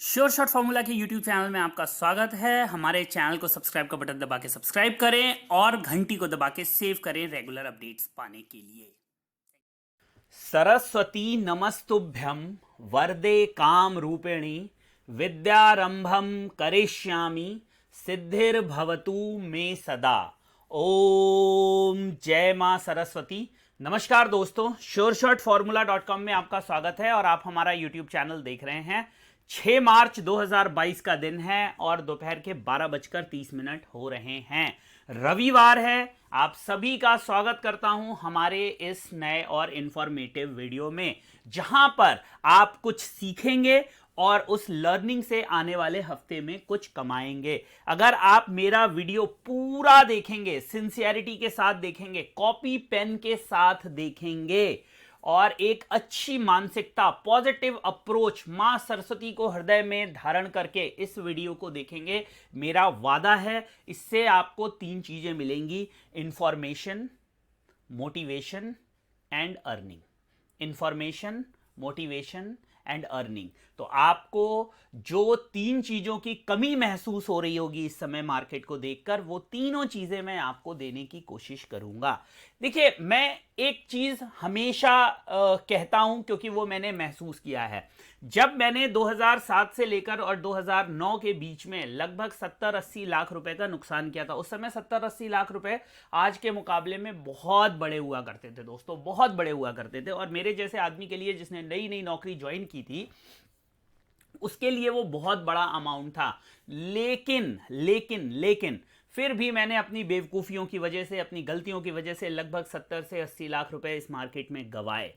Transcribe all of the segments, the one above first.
Sure shot formula के YouTube channel में आपका स्वागत है। हमारे चैनल को सब्सक्राइब का बटन दबा के सब्सक्राइब करें और घंटी को दबा के सेव करें रेगुलर अपडेट्स पाने के लिए। सरस्वती नमस्तुभ्यं वरदे काम रूपिणी विद्यारंभम करिष्यामि सिद्धिर्भवतु मे सदा। ओम जय मां सरस्वती। नमस्कार दोस्तों, श्योरशॉटफॉर्मूला.com में आपका स्वागत है और आप हमारा यूट्यूब चैनल देख रहे हैं। 6 मार्च 2022 का दिन है और दोपहर के 12:30 हो रहे हैं। रविवार है। आप सभी का स्वागत करता हूं हमारे इस नए और इंफॉर्मेटिव वीडियो में, जहां पर आप कुछ सीखेंगे और उस लर्निंग से आने वाले हफ्ते में कुछ कमाएंगे। अगर आप मेरा वीडियो पूरा देखेंगे, सिंसियरिटी के साथ देखेंगे, कॉपी पेन के साथ देखेंगे और एक अच्छी मानसिकता, पॉजिटिव अप्रोच मां सरस्वती को हृदय में धारण करके इस वीडियो को देखेंगे, मेरा वादा है इससे आपको 3 चीजें मिलेंगी: information, motivation and earning. Information, motivation and earning. तो आपको जो 3 चीजों की कमी महसूस हो रही होगी इस समय मार्केट को देखकर, वो तीनों चीजें मैं आपको देने की कोशिश करूंगा। देखिए, मैं एक चीज हमेशा कहता हूं क्योंकि वो मैंने महसूस किया है। जब मैंने 2007 से लेकर और 2009 के बीच में लगभग 70-80 लाख रुपए का नुकसान किया था। उस समय 70-80 लाख रुपए आज के मुकाबले में बहुत बड़े हुआ करते थे दोस्तों, बहुत बड़े हुआ करते थे। और मेरे जैसे आदमी के लिए जिसने नई नई नौकरी ज्वाइन की थी, उसके लिए वो बहुत बड़ा अमाउंट था। लेकिन फिर भी मैंने अपनी बेवकूफियों की वजह से, अपनी गलतियों की वजह से लगभग 70 से 80 लाख रुपए इस मार्केट में गंवाए।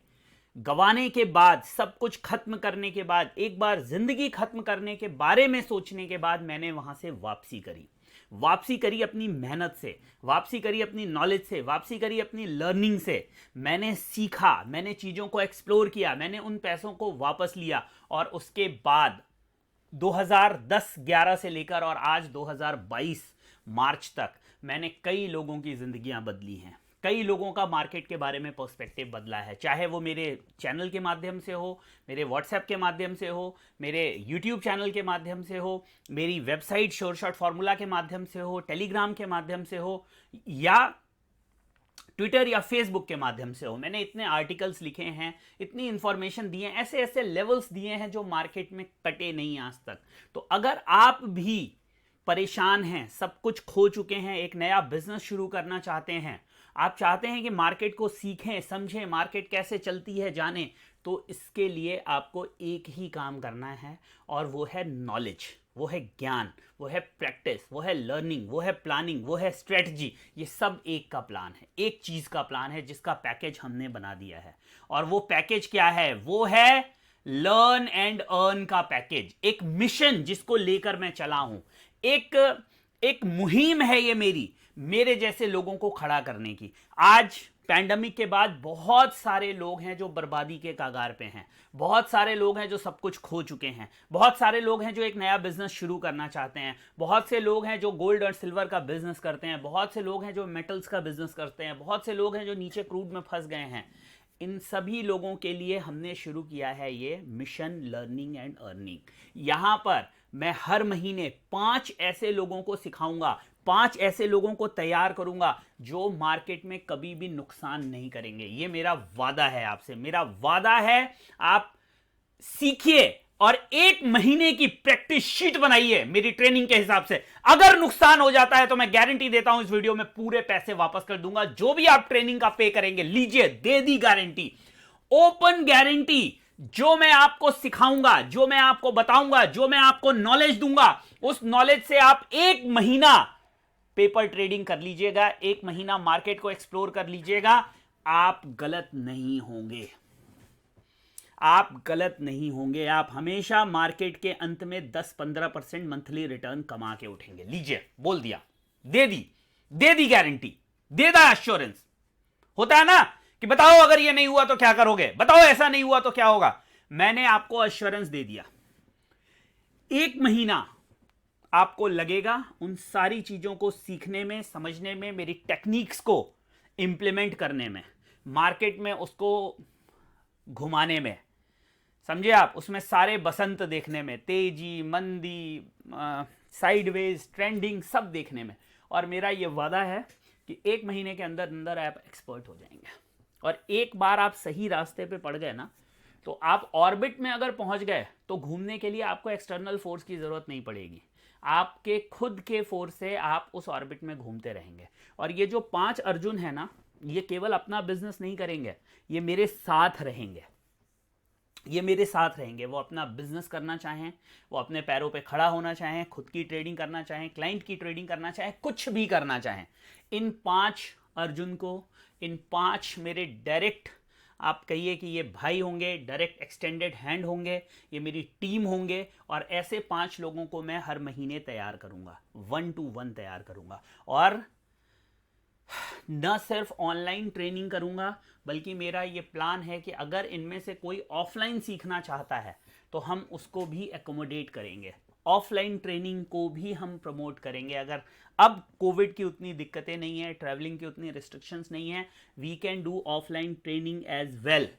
गंवाने के बाद, सब कुछ खत्म करने के बाद, एक बार जिंदगी खत्म करने के बारे में सोचने के बाद मैंने वहां से वापसी करी अपनी मेहनत से, वापसी करी अपनी नॉलेज से, वापसी करी अपनी लर्निंग से। मैंने सीखा, मैंने चीजों को एक्सप्लोर किया, मैंने उन पैसों को वापस लिया और उसके बाद 2010-11 से लेकर और आज 2022 मार्च तक मैंने कई लोगों की जिंदगियां बदली हैं। कई लोगों का मार्केट के बारे में पर्सपेक्टिव बदला है, चाहे वो मेरे चैनल के माध्यम से हो, मेरे व्हाट्सएप के माध्यम से हो, मेरे यूट्यूब चैनल के माध्यम से हो, मेरी वेबसाइट श्योर शॉट फॉर्मूला के माध्यम से हो, टेलीग्राम के माध्यम से हो, या ट्विटर या फेसबुक के माध्यम से हो। मैंने इतने आर्टिकल्स लिखे हैं, इतनी इंफॉर्मेशन दी है, ऐसे ऐसे लेवल्स दिए हैं जो मार्केट में कटे नहीं आज तक। तो अगर आप भी परेशान हैं, सब कुछ खो चुके हैं, एक नया बिजनेस शुरू करना चाहते हैं, आप चाहते हैं कि मार्केट को सीखें, समझें, मार्केट कैसे चलती है जानें, तो इसके लिए आपको एक ही काम करना है और वो है नॉलेज, वो है ज्ञान, वो है प्रैक्टिस, वो है लर्निंग, वो है प्लानिंग, वो है स्ट्रेटजी। ये सब एक का प्लान है, एक चीज का प्लान है जिसका पैकेज हमने बना दिया है। और वो पैकेज क्या है? वो है लर्न एंड अर्न का पैकेज। एक मिशन जिसको लेकर मैं चला हूं, एक मुहिम है ये मेरे जैसे लोगों को खड़ा करने की। आज पैंडेमिक के बाद बहुत सारे लोग हैं जो बर्बादी के कगार पे हैं, बहुत सारे लोग हैं जो सब कुछ खो चुके हैं, बहुत सारे लोग हैं जो एक नया बिजनेस शुरू करना चाहते हैं, बहुत से लोग हैं जो गोल्ड और सिल्वर का बिजनेस करते हैं, बहुत से लोग हैं जो मेटल्स का बिजनेस करते हैं, बहुत से लोग हैं जो नीचे क्रूड में फंस गए हैं। इन सभी लोगों के लिए हमने शुरू किया है ये मिशन लर्निंग एंड अर्निंग। यहां पर मैं हर महीने 5 ऐसे लोगों को सिखाऊंगा, 5 ऐसे लोगों को तैयार करूंगा जो मार्केट में कभी भी नुकसान नहीं करेंगे। ये मेरा वादा है आपसे, मेरा वादा है। आप सीखिए और 1 महीने की प्रैक्टिस शीट बनाइए मेरी ट्रेनिंग के हिसाब से। अगर नुकसान हो जाता है तो मैं गारंटी देता हूं इस वीडियो में पूरे पैसे वापस कर दूंगा। जो भी आप ट्रेनिंग का पे करेंगे, लीजिए, दे दी गारंटी, ओपन गारंटी। जो मैं आपको सिखाऊंगा, जो मैं आपको बताऊंगा, जो मैं आपको नॉलेज दूंगा, उस नॉलेज से आप 1 महीना पेपर ट्रेडिंग कर लीजिएगा, 1 महीना मार्केट को एक्सप्लोर कर लीजिएगा, आप गलत नहीं होंगे। आप गलत नहीं होंगे। आप हमेशा मार्केट के अंत में 10-15% मंथली रिटर्न कमा के उठेंगे। लीजिए, बोल दिया, दे दी गारंटी, दे दा एश्योरेंस। होता है ना कि बताओ अगर ये नहीं हुआ तो क्या करोगे, बताओ ऐसा नहीं हुआ तो क्या होगा। मैंने आपको एश्योरेंस दे दिया। 1 महीना आपको लगेगा उन सारी चीजों को सीखने में, समझने में, मेरी टेक्निक्स को इंप्लीमेंट करने में, मार्केट में उसको घुमाने में, समझे आप? उसमें सारे बसंत देखने में, तेजी, मंदी, साइडवेज, ट्रेंडिंग, सब देखने में। और मेरा ये वादा है कि 1 महीने के अंदर अंदर आप एक्सपर्ट हो जाएंगे। और एक बार आप सही रास्ते पे पड़ गए ना, तो आप ऑर्बिट में अगर पहुंच गए तो घूमने के लिए आपको एक्सटर्नल फोर्स की ज़रूरत नहीं पड़ेगी। आपके खुद के फोर्स से आप उस ऑर्बिट में घूमते रहेंगे। और ये जो 5 अर्जुन है ना, ये केवल अपना बिजनेस नहीं करेंगे, ये मेरे साथ रहेंगे। ये मेरे साथ रहेंगे। वो अपना बिजनेस करना चाहें, वो अपने पैरों पे खड़ा होना चाहें, खुद की ट्रेडिंग करना चाहें, क्लाइंट की ट्रेडिंग करना चाहें, कुछ भी करना चाहें, इन 5 अर्जुन को, इन 5 मेरे डायरेक्ट, आप कहिए कि ये भाई होंगे, डायरेक्ट एक्सटेंडेड हैंड होंगे, ये मेरी टीम होंगे। और ऐसे 5 लोगों को मैं हर महीने तैयार करूंगा, 1 to 1 तैयार करूंगा। और न सिर्फ ऑनलाइन ट्रेनिंग करूंगा, बल्कि मेरा ये प्लान है कि अगर इनमें से कोई ऑफलाइन सीखना चाहता है तो हम उसको भी एकोमोडेट करेंगे, ऑफलाइन ट्रेनिंग को भी हम प्रमोट करेंगे। अगर अब कोविड की उतनी दिक्कतें नहीं है, ट्रैवलिंग की उतनी रिस्ट्रिक्शंस नहीं है, we can do offline training as well.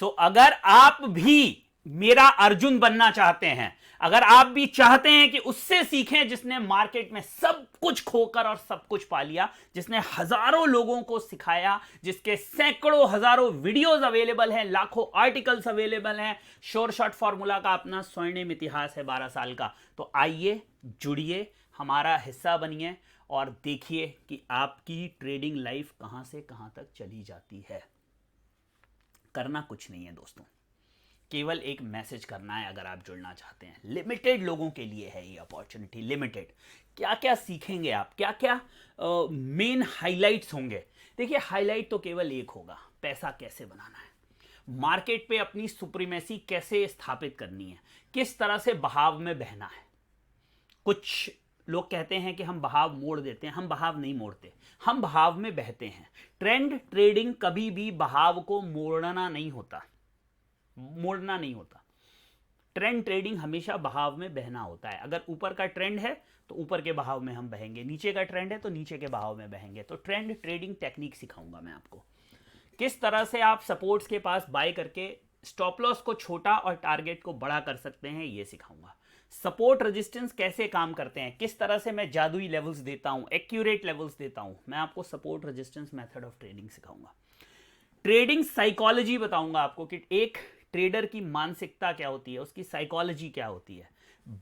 So अगर आप भी मेरा अर्जुन बनना चाहते हैं, अगर आप भी चाहते हैं कि उससे सीखें जिसने मार्केट में सब कुछ खोकर और सब कुछ पा लिया, जिसने हजारों लोगों को सिखाया, जिसके सैकड़ों हजारों वीडियोस अवेलेबल हैं, लाखों आर्टिकल्स अवेलेबल हैं, श्योर शॉट फॉर्मूला का अपना स्वर्णिम इतिहास है 12 साल का, तो आइए जुड़िए, हमारा हिस्सा बनिए और देखिए कि आपकी ट्रेडिंग लाइफ कहां से कहां तक चली जाती है। करना कुछ नहीं है दोस्तों, केवल एक मैसेज करना है। अगर आप जुड़ना चाहते हैं, लिमिटेड लोगों के लिए है ये अपॉर्चुनिटी, लिमिटेड। क्या क्या सीखेंगे आप, क्या क्या मेन हाइलाइट्स होंगे? देखिए, हाईलाइट तो केवल एक होगा, पैसा कैसे बनाना है, मार्केट पे अपनी सुप्रीमेसी कैसे स्थापित करनी है, किस तरह से बहाव में बहना है। कुछ लोग कहते हैं कि हम बहाव मोड़ देते हैं, हम बहाव नहीं मोड़ते, हम बहाव में बहते हैं। ट्रेंड ट्रेडिंग कभी भी बहाव को मोड़ना नहीं होता, मोड़ना नहीं होता। ट्रेंड ट्रेडिंग हमेशा बहाव में बहना होता है। अगर ऊपर का ट्रेंड है तो ऊपर के बहाव में हम बहेंगे, नीचे का ट्रेंड है तो नीचे के बहाव में बहेंगे। तो ट्रेंड ट्रेडिंग टेक्निक सिखाऊंगा मैं आपको, किस तरह से आप सपोर्ट्स के पास बाय करके स्टॉप लॉस को छोटा और टारगेट को बड़ा कर सकते हैं, ये सिखाऊंगा। सपोर्ट रेजिस्टेंस कैसे काम करते हैं, किस तरह से मैं जादुई लेवल्स देता हूं, एक्यूरेट लेवल्स देता हूं, मैं आपको support resistance method of trading सिखाऊंगा। ट्रेडिंग साइकोलॉजी बताऊंगा आपको कि एक ट्रेडर की मानसिकता क्या होती है, उसकी साइकोलॉजी क्या होती है।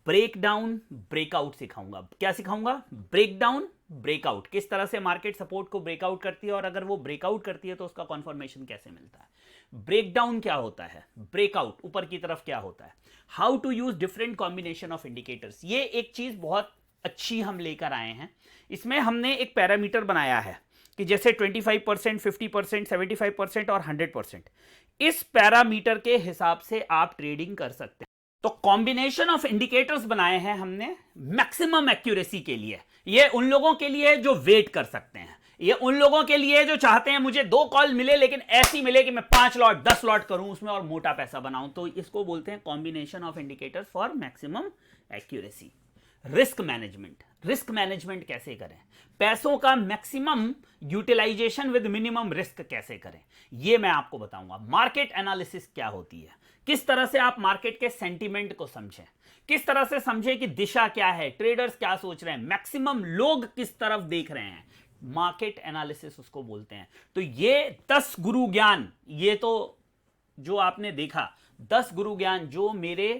ब्रेक डाउन ब्रेकआउट सिखाऊंगा। क्या सिखाऊंगा? ब्रेक डाउन ब्रेकआउट, किस तरह से मार्केट सपोर्ट को ब्रेकआउट करती है और अगर वो ब्रेकआउट करती है तो उसका कॉन्फर्मेशन कैसे मिलता है। ब्रेक डाउन क्या होता है, ब्रेकआउट ऊपर की तरफ क्या होता है, how to use different combination of indicators. ये एक चीज बहुत अच्छी हम लेकर आए हैं। इसमें हमने एक पैरामीटर बनाया है कि जैसे 25%, 50%, 75% और 100%, इस पैरामीटर के हिसाब से आप ट्रेडिंग कर सकते हैं। तो कॉम्बिनेशन ऑफ इंडिकेटर्स बनाए हैं हमने मैक्सिमम एक्यूरेसी के लिए। ये उन लोगों के लिए जो वेट कर सकते हैं, ये उन लोगों के लिए जो चाहते हैं मुझे 2 कॉल मिले लेकिन ऐसी मिले कि मैं 5 लॉट 10 लॉट करूं उसमें और मोटा पैसा बनाऊं। तो इसको बोलते हैं combination of indicators for maximum accuracy. Risk management, risk management कैसे करें, पैसों का maximum utilization with minimum risk कैसे करें, यह मैं आपको बताऊंगा। मार्केट एनालिसिस क्या होती है, किस तरह से आप मार्केट के सेंटीमेंट को समझें, किस तरह से समझें कि दिशा क्या है, ट्रेडर्स क्या सोच रहे हैं, मैक्सिमम लोग किस तरफ देख रहे हैं, मार्केट एनालिसिस उसको बोलते हैं। तो ये 10 गुरु ज्ञान, ये तो जो आपने देखा 10 गुरु ज्ञान जो मेरे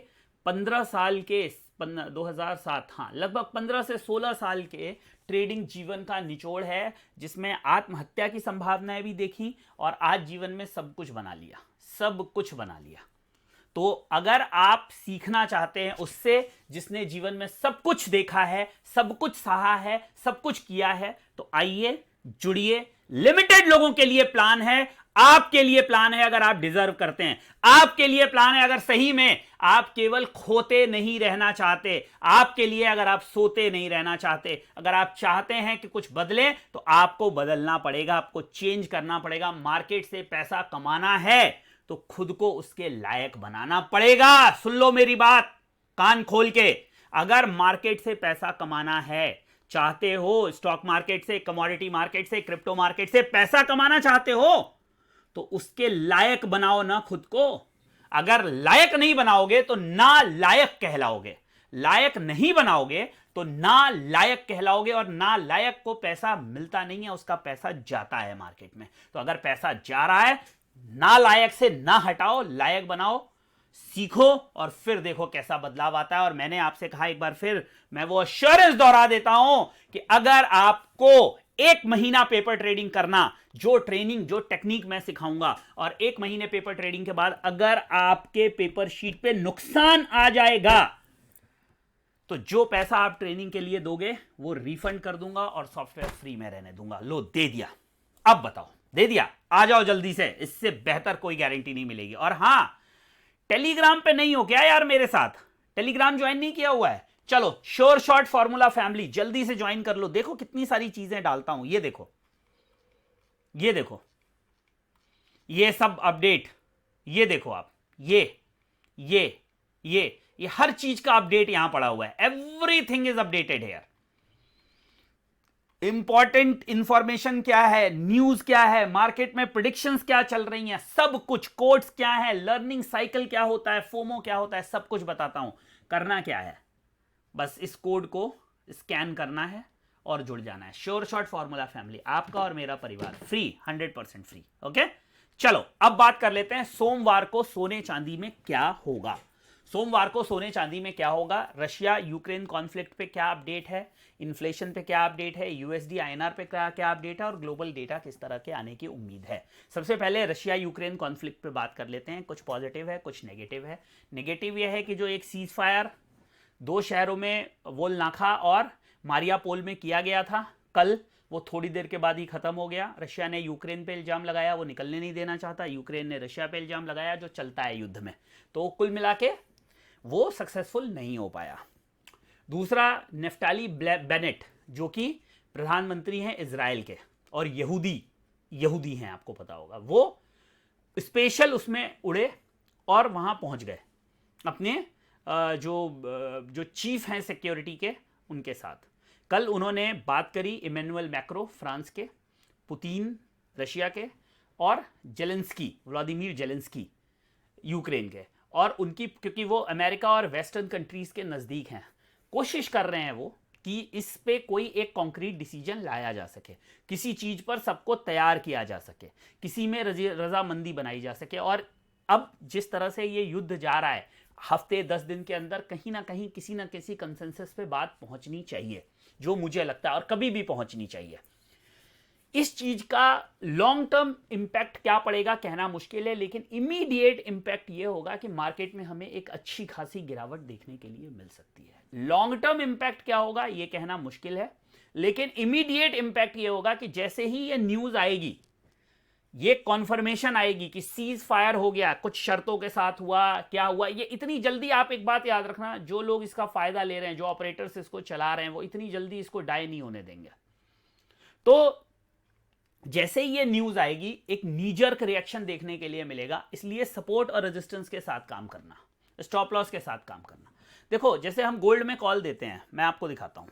15 साल के 2007, हाँ लगभग 15 से 16 साल के ट्रेडिंग जीवन का निचोड़ है, जिसमें आत्महत्या की संभावनाएं भी देखी और आज जीवन में सब कुछ बना लिया, सब कुछ बना लिया। तो अगर आप सीखना चाहते हैं उससे जिसने जीवन में सब कुछ देखा है, सब कुछ सहा है, सब कुछ किया है, तो आइए जुड़िए। लिमिटेड लोगों के लिए प्लान है, आपके लिए प्लान है अगर आप डिजर्व करते हैं, आपके लिए प्लान है अगर सही में आप केवल खोते नहीं रहना चाहते, आपके लिए अगर आप सोते नहीं रहना चाहते, अगर आप चाहते हैं कि कुछ बदले तो आपको बदलना पड़ेगा, आपको चेंज करना पड़ेगा। मार्केट से पैसा कमाना है तो खुद को उसके लायक बनाना पड़ेगा। सुन लो मेरी बात कान खोल के, अगर मार्केट से पैसा कमाना है, चाहते हो स्टॉक मार्केट से, कमोडिटी मार्केट से, क्रिप्टो मार्केट से पैसा कमाना चाहते हो, तो उसके लायक बनाओ ना खुद को। अगर लायक नहीं बनाओगे तो ना लायक कहलाओगे, लायक नहीं बनाओगे तो ना लायक कहलाओगे, और ना लायक को पैसा मिलता नहीं है, उसका पैसा जाता है मार्केट में। तो अगर पैसा जा रहा है, ना लायक से ना हटाओ, लायक बनाओ, सीखो, और फिर देखो कैसा बदलाव आता है। और मैंने आपसे कहा, एक बार फिर मैं वो अश्योरेंस दोहरा देता हूं कि अगर आपको 1 महीना पेपर ट्रेडिंग करना, जो ट्रेनिंग जो टेक्निक मैं सिखाऊंगा, और 1 महीने पेपर ट्रेडिंग के बाद अगर आपके पेपर शीट पे नुकसान आ जाएगा तो जो पैसा आप ट्रेनिंग के लिए दोगे वो रिफंड कर दूंगा और सॉफ्टवेयर फ्री में रहने दूंगा। लो, दे दिया। अब बताओ, दे दिया, आ जाओ जल्दी से, इससे बेहतर कोई गारंटी नहीं मिलेगी। और हां, टेलीग्राम पे नहीं हो क्या यार मेरे साथ? टेलीग्राम ज्वाइन नहीं किया हुआ है? चलो, श्योर शॉर्ट फॉर्मूला फैमिली जल्दी से ज्वाइन कर लो। देखो कितनी सारी चीजें डालता हूं, ये देखो, ये देखो, ये सब अपडेट, ये देखो आप, ये हर चीज का अपडेट यहां पड़ा हुआ है। Everything is updated here. Important information क्या है, न्यूज क्या है, मार्केट में प्रेडिक्शंस क्या चल रही हैं, सब कुछ, कोड्स क्या है, लर्निंग साइकिल क्या होता है, फोमो क्या होता है, सब कुछ बताता हूं। करना क्या है, बस इस कोड को स्कैन करना है और जुड़ जाना है। श्योर शॉर्ट फॉर्मूला फैमिली, आपका और मेरा परिवार, फ्री, 100% फ्री। ओके, चलो अब बात कर लेते हैं सोमवार को सोने चांदी में क्या होगा। सोमवार को सोने चांदी में क्या होगा? रशिया यूक्रेन कॉन्फ्लिक्ट पे क्या अपडेट है, इन्फ्लेशन पे क्या अपडेट है, यूएसडी आईएनआर पे क्या अपडेट है, और ग्लोबल डेटा किस तरह के आने की उम्मीद है। सबसे पहले रशिया यूक्रेन कॉन्फ्लिक्ट पे बात कर लेते हैं। कुछ पॉजिटिव है, कुछ नेगेटिव है। नेगेटिव यह है कि जो एक सीज फायर 2 शहरों में, वोलनाखा और मारियापोल में किया गया था कल, वो थोड़ी देर के बाद ही खत्म हो गया। रशिया ने यूक्रेन पे इल्जाम लगाया, वो निकलने नहीं देना चाहता। यूक्रेन ने रशिया पे इल्जाम लगाया, जो चलता है युद्ध में। तो कुल मिला के वो सक्सेसफुल नहीं हो पाया। दूसरा, नेफ्टाली बेनेट, जो कि प्रधानमंत्री हैं इजराइल के और यहूदी हैं, आपको पता होगा, वो स्पेशल उसमें उड़े और वहां पहुंच गए अपने जो चीफ हैं सिक्योरिटी के, उनके साथ। कल उन्होंने बात करी इमैनुअल मैक्रो फ्रांस के, पुतिन रशिया के, और व्लादिमीर जेलेंस्की यूक्रेन के, और उनकी, क्योंकि वो अमेरिका और वेस्टर्न कंट्रीज के नज़दीक हैं, कोशिश कर रहे हैं वो कि इस पे कोई एक कॉन्क्रीट डिसीजन लाया जा सके, किसी चीज पर सबको तैयार किया जा सके, किसी में रजामंदी बनाई जा सके। और अब जिस तरह से ये युद्ध जा रहा है, हफ्ते 10 दिन के अंदर कहीं ना कहीं किसी ना किसी कंसेंसस पे बात पहुंचनी चाहिए, जो मुझे लगता है, और कभी भी पहुंचनी चाहिए। इस चीज का लॉन्ग टर्म इंपैक्ट क्या पड़ेगा कहना मुश्किल है, लेकिन इमीडिएट इंपैक्ट ये होगा कि मार्केट में हमें एक अच्छी खासी गिरावट देखने के लिए मिल सकती है। लॉन्ग टर्म इंपैक्ट क्या होगा ये कहना मुश्किल है, लेकिन इमीडिएट इंपैक्ट ये होगा कि जैसे ही ये न्यूज आएगी, ये कॉन्फर्मेशन आएगी कि सीज फायर हो गया, कुछ शर्तों के साथ हुआ, क्या हुआ, ये इतनी जल्दी, आप एक बात याद रखना, जो लोग इसका फायदा ले रहे हैं, जो ऑपरेटर्स इसको चला रहे हैं, वो इतनी जल्दी इसको डाई नहीं होने देंगे। तो जैसे ही ये न्यूज आएगी, एक नीजर्क रिएक्शन देखने के लिए मिलेगा। इसलिए सपोर्ट और रेजिस्टेंस के साथ काम करना, स्टॉप लॉस के साथ काम करना। देखो, जैसे हम गोल्ड में कॉल देते हैं, मैं आपको दिखाता हूं।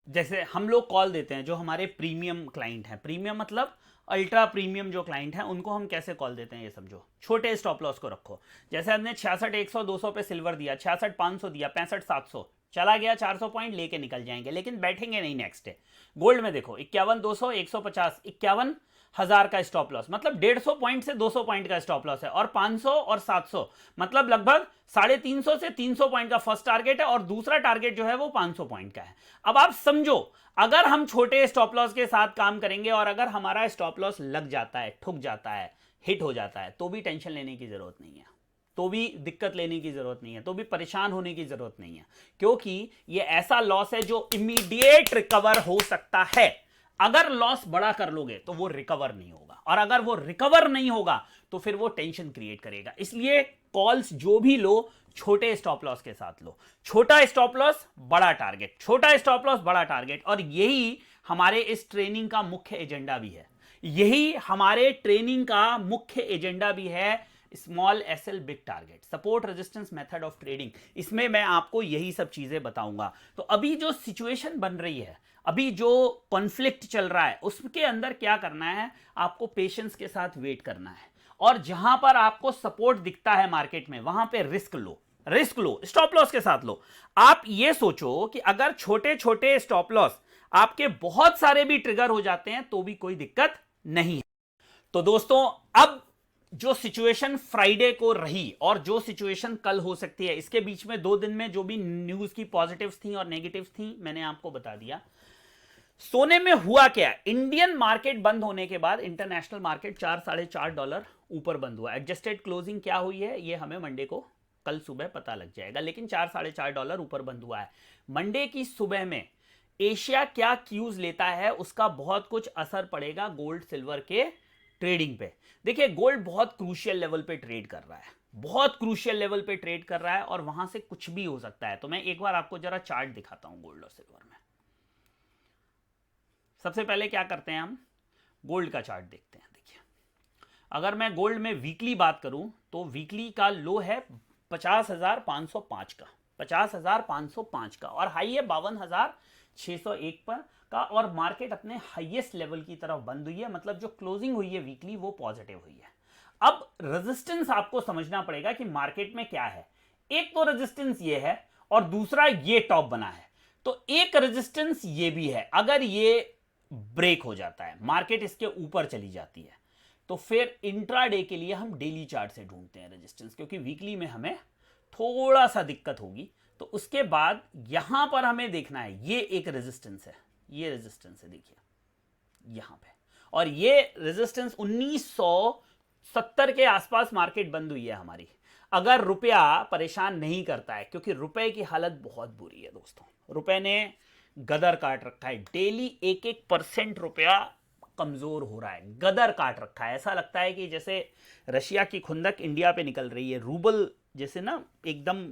जैसे हम लोग कॉल देते हैं, जो हमारे प्रीमियम क्लाइंट हैं, प्रीमियम मतलब अल्ट्रा प्रीमियम जो क्लाइंट हैं, उनको हम कैसे कॉल देते हैं ये समझो। छोटे स्टॉप लॉस को रखो। जैसे हमने 66 100 200 पे सिल्वर दिया, 66 500 दिया, 65 700, चला गया 400 पॉइंट, लेके निकल जाएंगे, लेकिन बैठेंगे नहीं नेक्स्ट डे। गोल्ड में देखो 51 200 150 51,000 का स्टॉप लॉस, मतलब 150 पॉइंट से 200 पॉइंट का स्टॉप लॉस है, और 500 और 700 मतलब लगभग 350 से 300 पॉइंट का फर्स्ट टारगेट है, और दूसरा टारगेट जो है वो 500 पॉइंट का है। अब आप समझो, अगर हम छोटे स्टॉप लॉस के साथ काम करेंगे और अगर हमारा स्टॉप लॉस लग जाता है, ठुक जाता है, हिट हो जाता है, तो भी टेंशन लेने की जरूरत नहीं है, तो भी दिक्कत लेने की जरूरत नहीं है, तो भी परेशान होने की जरूरत नहीं है, क्योंकि ये ऐसा लॉस है जो इमीडिएट रिकवर हो सकता है। अगर लॉस बड़ा कर लोगे तो वो रिकवर नहीं होगा, और अगर वो रिकवर नहीं होगा तो फिर वो टेंशन क्रिएट करेगा। इसलिए कॉल्स जो भी लो, छोटे स्टॉप लॉस के साथ लो। छोटा स्टॉप लॉस बड़ा टारगेट, छोटा स्टॉप लॉस बड़ा टारगेट। और यही हमारे इस ट्रेनिंग का मुख्य एजेंडा भी है, यही हमारे ट्रेनिंग का मुख्य एजेंडा भी है। Small SL big target, support resistance method of trading, इसमें मैं आपको यही सब चीजें बताऊंगा। तो अभी जो सिचुएशन बन रही है, अभी जो कॉन्फ्लिक्ट चल रहा है, उसके अंदर क्या करना है, आपको पेशेंस के साथ वेट करना है, और जहां पर आपको सपोर्ट दिखता है मार्केट में वहां पे रिस्क लो, स्टॉप लॉस के साथ लो। आप ये सोचो कि अगर छोटे छोटे स्टॉप लॉस आपके बहुत सारे भी ट्रिगर हो जाते हैं तो भी कोई दिक्कत नहीं है। तो दोस्तों, अब जो सिचुएशन फ्राइडे को रही और जो सिचुएशन कल हो सकती है, इसके बीच में 2 दिन में जो भी न्यूज की पॉजिटिव्स थी और नेगेटिव्स थी मैंने आपको बता दिया। सोने में हुआ क्या, इंडियन मार्केट बंद होने के बाद इंटरनेशनल मार्केट $4-4.5 ऊपर बंद हुआ। एडजस्टेड क्लोजिंग क्या हुई है ये हमें मंडे को कल सुबह पता लग जाएगा, लेकिन $4-4.5 ऊपर बंद हुआ है। मंडे की सुबह में एशिया क्या क्यूज लेता है उसका बहुत कुछ असर पड़ेगा गोल्ड सिल्वर के ट्रेडिंग पे। देखिए, गोल्ड बहुत क्रूशियल लेवल पे ट्रेड कर रहा है, बहुत क्रूशियल लेवल पे ट्रेड कर रहा है और वहां से कुछ भी हो सकता है। तो मैं एक बार आपको जरा चार्ट दिखाता हूं गोल्ड और सिल्वर में। सबसे पहले क्या करते हैं, हम गोल्ड का चार्ट देखते हैं। देखिए, अगर मैं गोल्ड में वीकली बात करूं तो वीकली का लो है 50,505 का, 50,505 का, और हाई है 52,601 पर का, और मार्केट अपने हाईएस्ट लेवल की तरफ बंद हुई है। मतलब जो क्लोजिंग हुई है वीकली वो पॉजिटिव हुई है। अब रेजिस्टेंस आपको समझना पड़ेगा कि मार्केट में क्या है। एक तो रेजिस्टेंस ये है और दूसरा ये टॉप बना है। तो एक रेजिस्टेंस ये भी है, अगर ये ब्रेक हो जाता है, मार्केट इसके ऊपर चली जाती है, तो फिर इंट्राडे के लिए हम डेली चार्ट से ढूंढते हैं रेजिस्टेंस, क्योंकि वीकली में हमें थोड़ा सा दिक्कत होगी। तो उसके बाद यहां पर हमें देखना है, ये एक रेजिस्टेंस है, ये रेजिस्टेंस है, देखिए यहां पे, और ये रेजिस्टेंस 1970 के आसपास मार्केट बंद हुई है हमारी। अगर रुपया परेशान नहीं करता है, क्योंकि रुपए की हालत बहुत बुरी है दोस्तों, रुपए ने गदर काट रखा है, डेली 1-1% रुपया कमजोर हो रहा है, गदर काट रखा है। ऐसा लगता है कि जैसे रशिया की खुंदक इंडिया पे निकल रही है। रूबल जैसे ना एकदम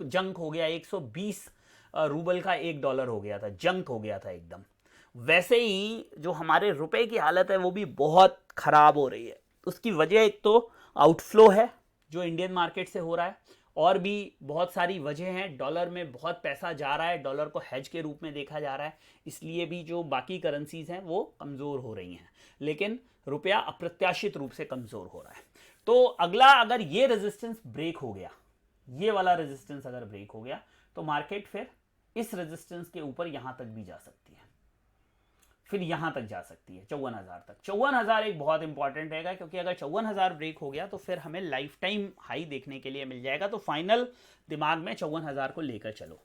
जंक हो गया, 120 रूबल का $1 हो गया था, जंक हो गया था एकदम। वैसे ही जो हमारे रुपए की हालत है वो भी बहुत खराब हो रही है। उसकी वजह एक तो आउटफ्लो है जो इंडियन मार्केट से हो रहा है, और भी बहुत सारी वजह हैं। डॉलर में बहुत पैसा जा रहा है, डॉलर को हेज के रूप में देखा जा रहा है, इसलिए भी जो बाकी करेंसीज हैं वो कमज़ोर हो रही हैं, लेकिन रुपया अप्रत्याशित रूप से कमज़ोर हो रहा है। तो अगला, अगर ये रेजिस्टेंस ब्रेक हो गया, ये वाला रेजिस्टेंस अगर ब्रेक हो गया, तो मार्केट फिर इस रेजिस्टेंस के ऊपर यहां तक भी जा सकती है, फिर यहां तक जा सकती है 54,000 तक। 54,000 एक बहुत इंपॉर्टेंट रहेगा, क्योंकि अगर 54,000 ब्रेक हो गया तो फिर हमें लाइफ टाइम हाई देखने के लिए मिल जाएगा। तो फाइनल दिमाग में 54,000 को लेकर चलो।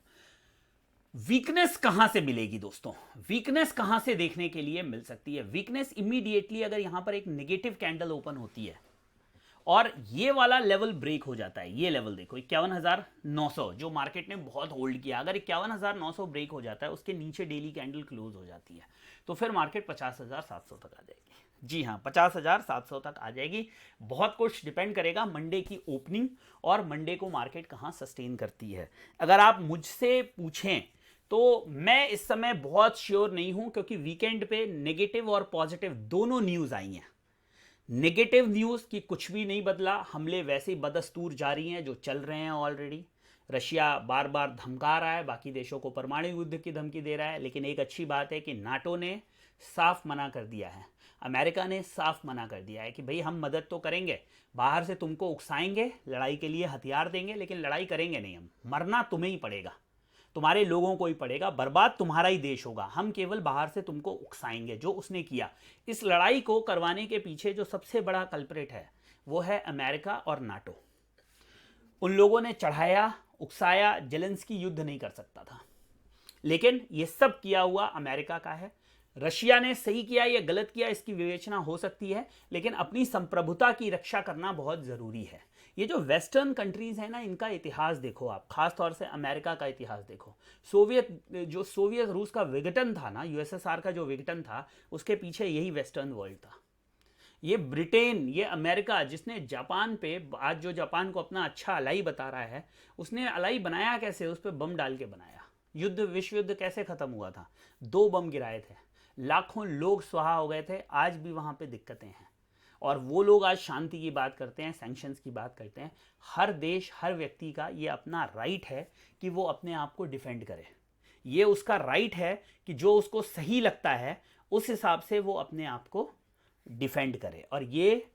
वीकनेस कहां से मिलेगी दोस्तों, वीकनेस कहां से देखने के लिए मिल सकती है? वीकनेस इमीडिएटली अगर यहां पर एक नेगेटिव कैंडल ओपन होती है और ये वाला लेवल ब्रेक हो जाता है, ये लेवल देखो 51,900 जो मार्केट ने बहुत होल्ड किया, अगर 51,900 ब्रेक हो जाता है, उसके नीचे डेली कैंडल क्लोज हो जाती है, तो फिर मार्केट 50,700 तक आ जाएगी। जी हाँ, 50,700 तक आ जाएगी। बहुत कुछ डिपेंड करेगा मंडे की ओपनिंग और मंडे को मार्केट कहाँ सस्टेन करती है। अगर आप मुझसे पूछें तो मैं इस समय बहुत श्योर नहीं हूं, क्योंकि वीकेंड पे नेगेटिव और पॉजिटिव दोनों न्यूज आई हैं। नेगेटिव न्यूज की कुछ भी नहीं बदला, हमले वैसे ही बदस्तूर जारी हैं जो चल रहे हैं ऑलरेडी। रशिया बार बार धमका रहा है, बाकी देशों को परमाणु युद्ध की धमकी दे रहा है, लेकिन एक अच्छी बात है कि नाटो ने साफ मना कर दिया है, अमेरिका ने साफ मना कर दिया है कि भाई हम मदद तो करेंगे, बाहर से तुमको उकसाएंगे, लड़ाई के लिए हथियार देंगे, लेकिन लड़ाई करेंगे नहीं, हम मरना तुम्हें ही पड़ेगा, तुम्हारे लोगों को ही पड़ेगा, बर्बाद तुम्हारा ही देश होगा, हम केवल बाहर से तुमको उकसाएंगे। जो उसने किया, इस लड़ाई को करवाने के पीछे जो सबसे बड़ा कल्प्रेट है वो है अमेरिका और नाटो। उन लोगों ने चढ़ाया, उकसाया, जेलेंस्की युद्ध नहीं कर सकता था, लेकिन ये सब किया हुआ अमेरिका का है। रशिया ने सही किया या गलत किया इसकी विवेचना हो सकती है, लेकिन अपनी संप्रभुता की रक्षा करना बहुत जरूरी है। ये जो वेस्टर्न कंट्रीज है ना, इनका इतिहास देखो आप, खासतौर से अमेरिका का इतिहास देखो। सोवियत रूस का विघटन था ना, यूएसएसआर का जो विघटन था, उसके पीछे यही वेस्टर्न वर्ल्ड था। ये ब्रिटेन, ये अमेरिका, जिसने जापान पे, आज जो जापान को अपना अच्छा अलाई बता रहा है, उसने अलाई बनाया कैसे? उस पर बम डाल के बनाया। विश्व युद्ध कैसे खत्म हुआ था? 2 बम गिराए थे, लाखों लोग स्वाहा हो गए थे। आज भी वहां पे दिक्कतें हैं, और वो लोग आज शांति की बात करते हैं, सैंक्शंस की बात करते हैं। हर देश, हर व्यक्ति का ये अपना राइट है कि वो अपने आप को डिफेंड करे। ये उसका राइट है कि जो उसको सही लगता है उस हिसाब से वो अपने आप को डिफेंड करे। और ये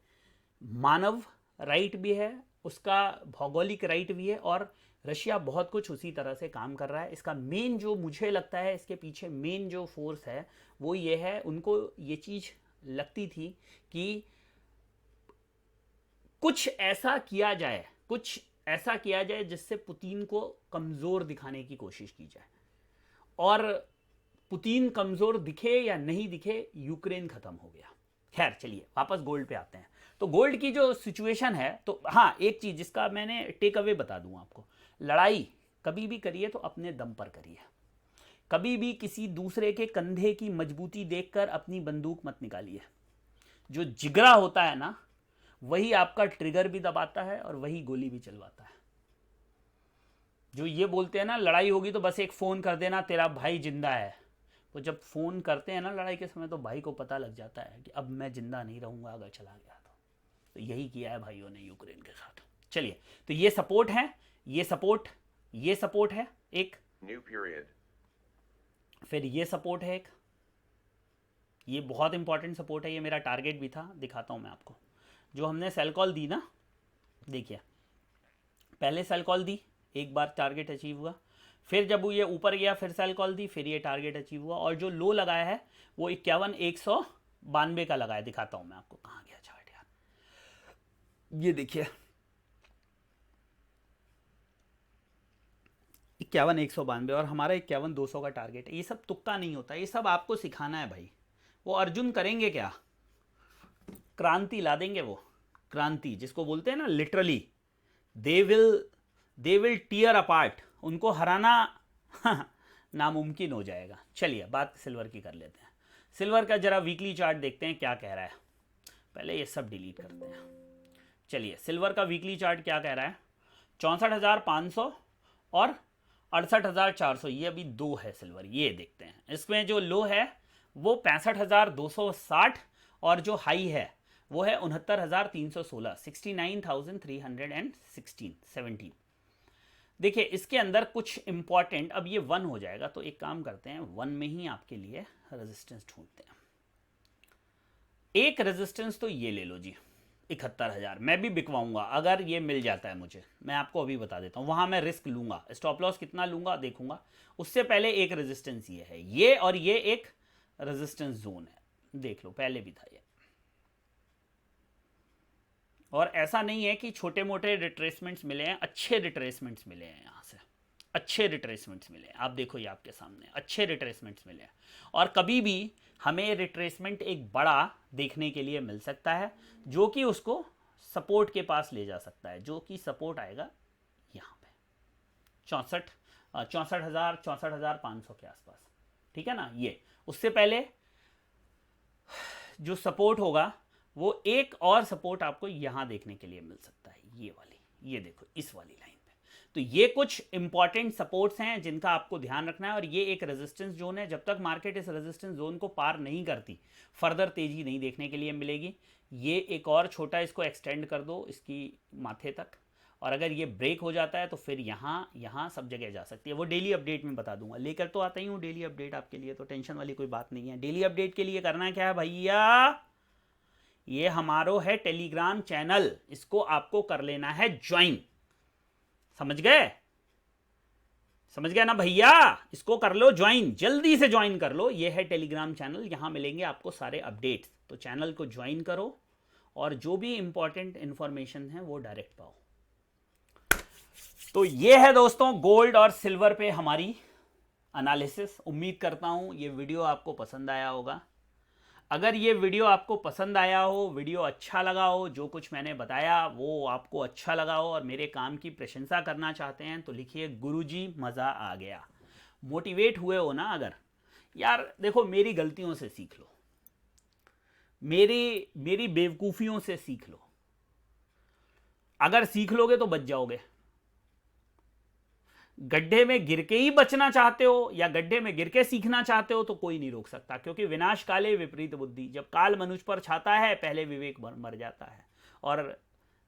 मानव राइट भी है, उसका भौगोलिक राइट भी है, और रशिया बहुत कुछ उसी तरह से काम कर रहा है। इसका मेन जो मुझे लगता है, इसके पीछे मेन जो फोर्स है वो ये है, उनको ये चीज़ लगती थी कि कुछ ऐसा किया जाए, कुछ ऐसा किया जाए जिससे पुतिन को कमज़ोर दिखाने की कोशिश की जाए, और पुतिन कमज़ोर दिखे या नहीं दिखे, यूक्रेन ख़त्म हो गया। खैर चलिए वापस गोल्ड पे आते हैं। तो गोल्ड की जो सिचुएशन है, तो हाँ एक चीज़ जिसका मैंने टेक अवे बता दूँ आपको, लड़ाई कभी भी करिए तो अपने दम पर करिए। कभी भी किसी दूसरे के कंधे की मजबूती देखकर अपनी बंदूक मत निकालिए। जो जिगरा होता है ना, वही आपका ट्रिगर भी दबाता है और वही गोली भी चलवाता है। जो ये बोलते हैं ना लड़ाई होगी तो बस एक फ़ोन कर देना तेरा भाई जिंदा है, तो जब फ़ोन करते हैं ना लड़ाई के समय, तो भाई को पता लग जाता है कि अब मैं जिंदा नहीं रहूँगा अगर चला गया तो यही किया है भाइयों ने यूक्रेन के साथ। चलिए, तो ये सपोर्ट है, ये सपोर्ट है एक न्यू पीरियड, फिर ये सपोर्ट है एक, ये बहुत इंपॉर्टेंट सपोर्ट है, ये मेरा टारगेट भी था, दिखाता हूँ मैं आपको। जो हमने सेल कॉल दी ना, देखिए पहले सेल कॉल दी, एक बार टारगेट अचीव हुआ, फिर जब ये ऊपर गया फिर सेल कॉल दी, फिर ये टारगेट अचीव हुआ, और जो लो लगाया है वो 51,192 का लगाया। दिखाता हूँ मैं आपको, कहाँ गया चार्ट यार, ये देखिए 51,192, और हमारा 51,200 का टारगेट है। ये सब तुक्का नहीं होता, ये सब आपको सिखाना है भाई। वो अर्जुन करेंगे क्या, क्रांति ला देंगे, वो क्रांति जिसको बोलते हैं ना, literally they will tear apart, उनको हराना नामुमकिन हो जाएगा। चलिए बात सिल्वर की कर लेते हैं। सिल्वर का जरा वीकली चार्ट देखते हैं क्या कह रहा है, पहले ये सब डिलीट करते हैं। चलिए सिल्वर का वीकली चार्ट क्या कह रहा है, 64,500 और 68,400, ये अभी दो है सिल्वर, ये देखते हैं। इसमें जो लो है वो 65,260, और जो हाई है वो है 69,316, 69,317। देखिए इसके अंदर कुछ इंपॉर्टेंट, अब ये 1 हो जाएगा तो एक काम करते हैं, 1 में ही आपके लिए रेजिस्टेंस ढूंढते हैं। एक रेजिस्टेंस तो ये ले लो जी, 71,000, मैं भी बिकवाऊंगा अगर ये मिल जाता है मुझे, मैं आपको अभी बता देता हूँ। वहाँ मैं रिस्क लूँगा, स्टॉप लॉस कितना लूँगा देखूंगा। उससे पहले एक रेजिस्टेंस ये है, ये और ये एक रेजिस्टेंस जोन है, देख लो पहले भी था ये। और ऐसा नहीं है कि छोटे मोटे रिट्रेसमेंट्स मिले हैं, अच्छे रिट्रेसमेंट्स मिले हैं, यहाँ से अच्छे रिट्रेसमेंट्स मिले हैं। आप देखो ये आपके सामने अच्छे रिट्रेसमेंट्स मिले हैं, और कभी भी हमें रिट्रेसमेंट एक बड़ा देखने के लिए मिल सकता है जो कि उसको सपोर्ट के पास ले जा सकता है, जो कि सपोर्ट आएगा यहाँ पे 64,500 के आसपास, ठीक है ना। ये उससे पहले जो सपोर्ट होगा वो एक और सपोर्ट आपको यहां देखने के लिए मिल सकता है, ये वाली, ये देखो इस वाली लाइन पे। तो ये कुछ इंपॉर्टेंट सपोर्ट्स हैं जिनका आपको ध्यान रखना है, और ये एक रेजिस्टेंस जोन है। जब तक मार्केट इस रेजिस्टेंस जोन को पार नहीं करती, फर्दर तेजी नहीं देखने के लिए मिलेगी। ये एक और छोटा इसको एक्सटेंड कर दो इसकी माथे तक, और अगर ये ब्रेक हो जाता है तो फिर यहाँ सब जगह जा सकती है। वो डेली अपडेट में बता दूंगा, लेकर तो आता ही हूँ डेली अपडेट आपके लिए, तो टेंशन वाली कोई बात नहीं है। डेली अपडेट के लिए करना क्या है भैया, ये हमारो है टेलीग्राम चैनल, इसको आपको कर लेना है ज्वाइन, समझ गए, समझ गए ना भैया, इसको कर लो ज्वाइन, जल्दी से ज्वाइन कर लो। ये है टेलीग्राम चैनल, यहां मिलेंगे आपको सारे अपडेट्स, तो चैनल को ज्वाइन करो और जो भी इंपॉर्टेंट इंफॉर्मेशन है वो डायरेक्ट पाओ। तो ये है दोस्तों गोल्ड और सिल्वर पे हमारी एनालिसिस। उम्मीद करता हूं ये वीडियो आपको पसंद आया होगा। अगर ये वीडियो आपको पसंद आया हो, वीडियो अच्छा लगा हो, जो कुछ मैंने बताया वो आपको अच्छा लगा हो और मेरे काम की प्रशंसा करना चाहते हैं, तो लिखिए गुरुजी मज़ा आ गया। मोटिवेट हुए हो ना अगर, यार देखो मेरी गलतियों से सीख लो, मेरी बेवकूफ़ियों से सीख लो। अगर सीख लोगे तो बच जाओगे। गड्ढे में गिर के ही बचना चाहते हो या गड्ढे में गिर के सीखना चाहते हो तो कोई नहीं रोक सकता, क्योंकि विनाश काले विपरीत बुद्धि, जब काल मनुष्य पर छाता है पहले विवेक मर जाता है। और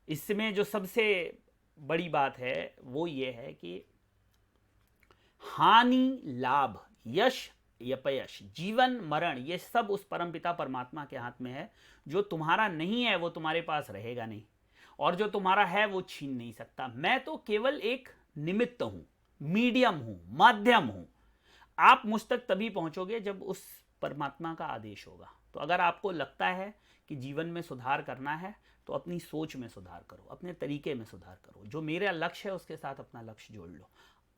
इसमें जो सबसे बड़ी बात है वो ये है कि हानि लाभ यश अपयश, जीवन मरण, ये सब उस परमपिता परमात्मा के हाथ में है। जो तुम्हारा नहीं है वो तुम्हारे पास रहेगा नहीं, और जो तुम्हारा है वो छीन नहीं सकता। मैं तो केवल एक निमित्त हूं, मीडियम हूं, माध्यम हूं। आप मुझ तक तभी पहुंचोगे जब उस परमात्मा का आदेश होगा। तो अगर आपको लगता है कि जीवन में सुधार करना है तो अपनी सोच में सुधार करो, अपने तरीके में सुधार करो। जो मेरा लक्ष्य है उसके साथ अपना लक्ष्य जोड़ लो,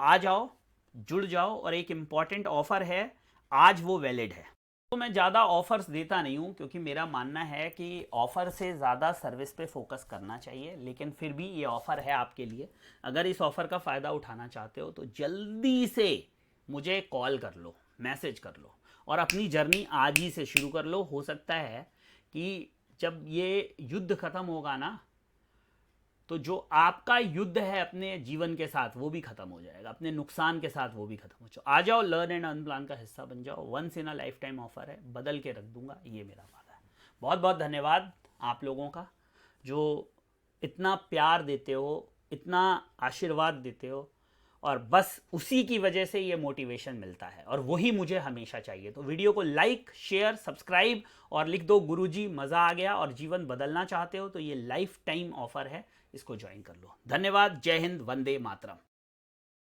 आ जाओ, जुड़ जाओ। और एक इम्पॉर्टेंट ऑफर है, आज वो वैलिड है। तो मैं ज़्यादा ऑफर्स देता नहीं हूँ, क्योंकि मेरा मानना है कि ऑफ़र से ज़्यादा सर्विस पे फोकस करना चाहिए। लेकिन फिर भी ये ऑफ़र है आपके लिए। अगर इस ऑफ़र का फ़ायदा उठाना चाहते हो तो जल्दी से मुझे कॉल कर लो, मैसेज कर लो, और अपनी जर्नी आज ही से शुरू कर लो। हो सकता है कि जब ये युद्ध ख़त्म होगा ना, तो जो आपका युद्ध है अपने जीवन के साथ वो भी खत्म हो जाएगा, अपने नुकसान के साथ वो भी खत्म हो जाएगा। आ जाओ, लर्न एंड अर्न प्लान का हिस्सा बन जाओ। Once in a lifetime offer है, बदल के रख दूंगा, ये मेरा वादा है। बहुत बहुत धन्यवाद आप लोगों का, जो इतना प्यार देते हो, इतना आशीर्वाद देते हो, और बस उसी की वजह से ये मोटिवेशन मिलता है, और वही मुझे हमेशा चाहिए। तो वीडियो को लाइक, शेयर, सब्सक्राइब और लिख दो गुरुजी मज़ा आ गया, और जीवन बदलना चाहते हो तो ये लाइफ टाइम ऑफर है, इसको ज्वाइन कर लो। धन्यवाद। जय हिंद, वंदे मातरम।